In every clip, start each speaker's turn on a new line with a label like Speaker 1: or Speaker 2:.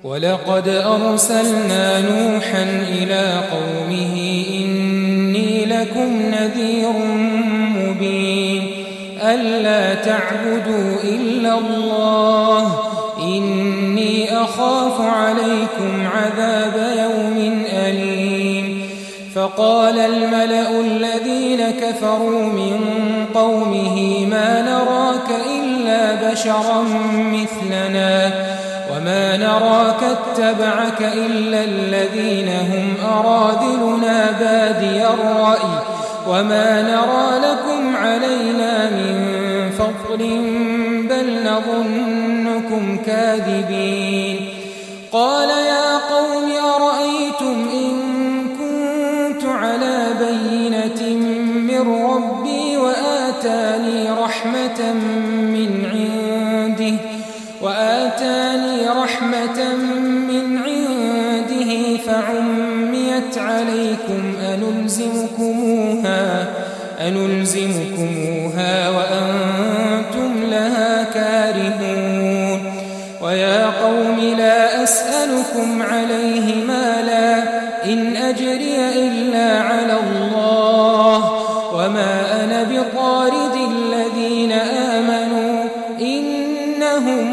Speaker 1: ولقد أرسلنا نوحا إلى قومه إني لكم نذير مبين ألا تعبدوا إلا الله إني أخاف عليكم عذاب يوم أليم فقال الملأ الذين كفروا من قومه ما نراك إلا بشرا مثلنا وما نراك اتبعك إلا الذين هم أراذلنا بادي الرأي وما نرى لكم علينا من فضل بل نظنكم كاذبين قال يا قوم أرأيتم إن كنت على بينة من ربي وآتاني رحمة من عنده فعميت عليكم أنلزمكموها وأنتم لها كارهون ويا قوم لا أسألكم عليه مالا إن أجري إلا على الله وما أنا بطارد الذين آمنوا إنهم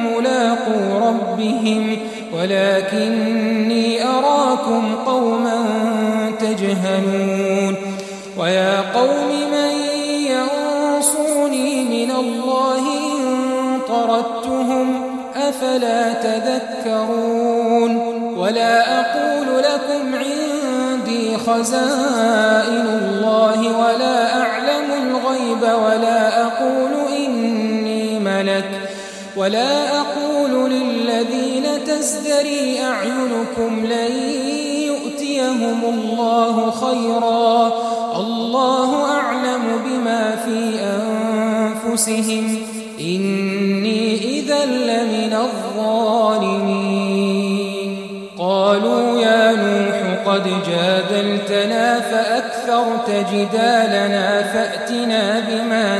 Speaker 1: ملاقو ربهم ولكني أراكم قوما تجهلون ويا قوم من ينصرني من الله إن طردتهم أفلا تذكرون ولا أقول لكم عندي خزائن الله ولا أعلم الغيب ولا أقول إني ملك ولا أقول للذين تزدري أعينكم لن يؤتيهم الله خيرا الله أعلم بما في أنفسهم إني إذا لمن الظالمين قالوا يا نوح قد جادلتنا فأكثرت جدالنا فأتنا بما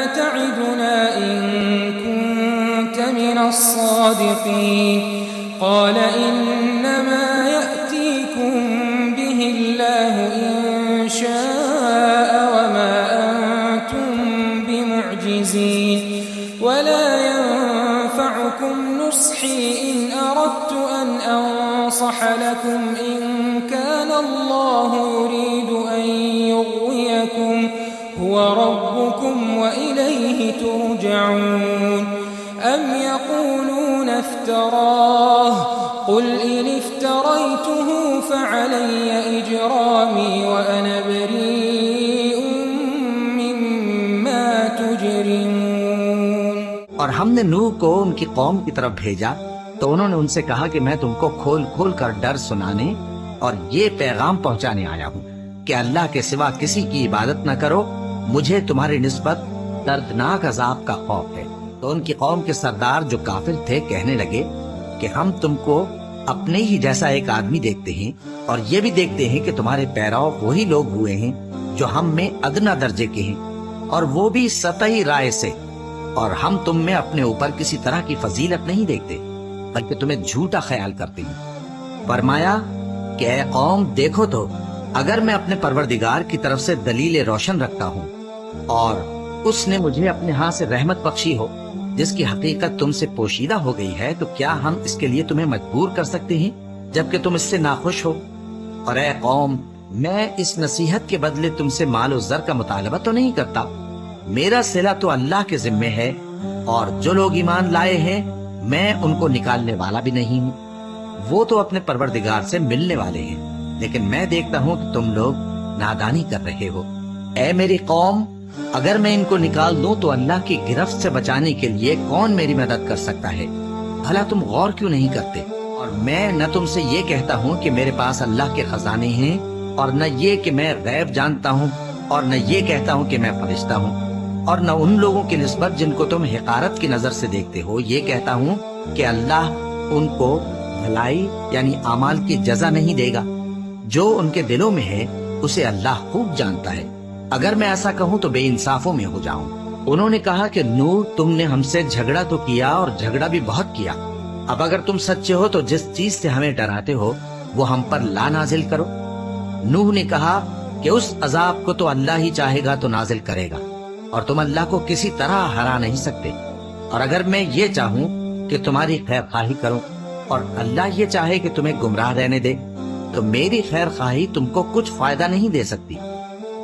Speaker 1: تعدنا إن كنت من الصادقين قال إنما يأتيكم به الله إن شاء وما أنتم بمعجزين ولا ينفعكم نصحي إن أردت أن أنصح لكم إن كان الله يريد أن يغويكم هو ربكم وإليه ترجعون أم يقولون افتراه قل إن افتريته فعلي إجرامي وأنا بريء مما تجرمون
Speaker 2: और हमने नूह को उनकी कौम की तरफ भेजा तो उन्होंने उनसे कहा कि मैं तुमको खोल खोल कर डर सुनाने और ये पैगाम पहुंचाने आया हूँ कि अल्लाह के सिवा किसी की इबादत न करो मुझे तुम्हारी निस्बत दर्दनाक अजाब का खौफ है। तो उनकी कौम के सरदार जो काफिर थे कहने लगे कि हम तुमको अपने ही जैसा एक आदमी देखते हैं और ये भी देखते हैं कि तुम्हारे पैराव वही लोग हुए हैं जो हम में अदना दर्जे के हैं और वो भी सतही राय से और हम तुम में अपने ऊपर किसी तरह की फजीलत नहीं देखते बल्कि तुम्हें झूठा ख्याल करते हैं। फरमाया कि ऐ कौम देखो तो अगर मैं अपने परवरदिगार की तरफ से दलील रोशन रखता हूँ और उसने मुझे अपने हाथ से रहमत बख्शी हो जिसकी हकीकत तुमसे पोशीदा हो गई है तो क्या हम इसके लिए तुम्हें मजबूर कर सकते हैं जबकि तुम इससे नाखुश हो। और ऐ कौम मैं इस नसीहत के बदले तुमसे मालो ज़र का मुतालबा तो नहीं करता, मेरा सिला तो अल्लाह के जिम्मे है और जो लोग ईमान लाए हैं मैं उनको निकालने वाला भी नहीं हूँ। वो तो अपने परवरदिगार से मिलने वाले हैं लेकिन मैं देखता हूँ कि तुम लोग नादानी कर रहे हो। ऐ मेरी कौम अगर मैं इनको निकाल दूं तो अल्लाह की गिरफ्त से बचाने के लिए कौन मेरी मदद कर सकता है, भला तुम गौर क्यों नहीं करते। और मैं न तुमसे ये कहता हूँ कि मेरे पास अल्लाह के खजाने हैं और न ये कि मैं गैब जानता हूँ और न ये कहता हूँ कि मैं फरिश्ता हूँ और न उन लोगों की निस्बत जिनको तुम हिकारत की नजर से देखते हो ये कहता हूँ कि अल्लाह उनको भलाई यानी अमाल की जजा नहीं देगा। जो उनके दिलों में है उसे अल्लाह खूब जानता है। अगर मैं ऐसा कहूँ तो बेइंसाफों में हो जाऊं। انہوں نے کہا کہ نوح تم نے ہم سے جھگڑا تو کیا اور جھگڑا بھی بہت کیا، اب اگر تم سچے ہو تو جس چیز سے ہمیں ڈراتے ہو وہ ہم پر لا نازل کرو۔ نوح نے کہا کہ اس عذاب کو تو اللہ ہی چاہے گا تو نازل کرے گا، اور تم اللہ کو کسی طرح ہرا نہیں سکتے، اور اگر میں یہ چاہوں کہ تمہاری خیر خواہی کروں اور اللہ یہ چاہے کہ تمہیں گمراہ رہنے دے تو میری خیر خواہی تم کو کچھ فائدہ نہیں دے سکتی۔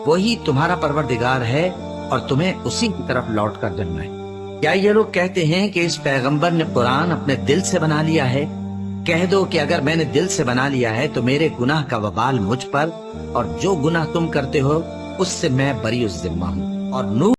Speaker 2: وہی تمہارا پروردگار ہے اور تمہیں اسی کی طرف لوٹ کر جانا ہے۔ کیا یہ لوگ کہتے ہیں کہ اس پیغمبر نے قرآن اپنے دل سے بنا لیا ہے؟ کہہ دو کہ اگر میں نے دل سے بنا لیا ہے تو میرے گناہ کا وبال مجھ پر، اور جو گناہ تم کرتے ہو اس سے میں بری الذمہ ہوں۔ اور نوح